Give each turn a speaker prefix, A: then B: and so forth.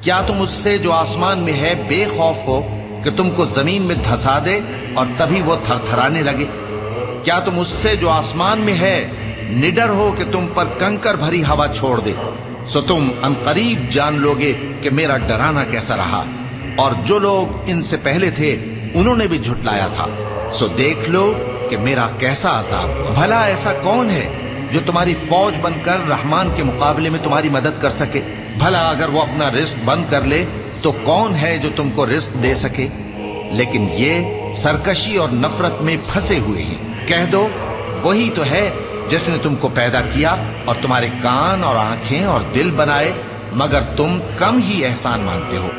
A: क्या तुम उससे जो आसमान में है बेखौफ हो कि तुमको जमीन में धंसा दे और तभी वो थरथराने लगे? क्या तुम उससे जो आसमान में है निडर हो कि तुम पर कंकर भरी हवा छोड़ दे? सो तुम अनकरीब जान लोगे कि मेरा डराना कैसा रहा। और जो लोग इनसे पहले थे उन्होंने भी झुटलाया था। सो देख लो कि मेरा कैसा अजाब। भला ऐसा कौन है जो तुम्हारी फौज बनकर रहमान के मुकाबले में तुम्हारी मदद कर सके? भला अगर वो अपना रिस्क बंद कर ले तो कौन है जो तुमको रिस्क दे सके? लेकिन ये सरकशी और नफरत में फंसे हुए हैं। कह दो वही तो है जिसने तुमको पैदा किया और तुम्हारे कान और आंखें और दिल बनाए, मगर तुम कम ही एहसान मानते हो।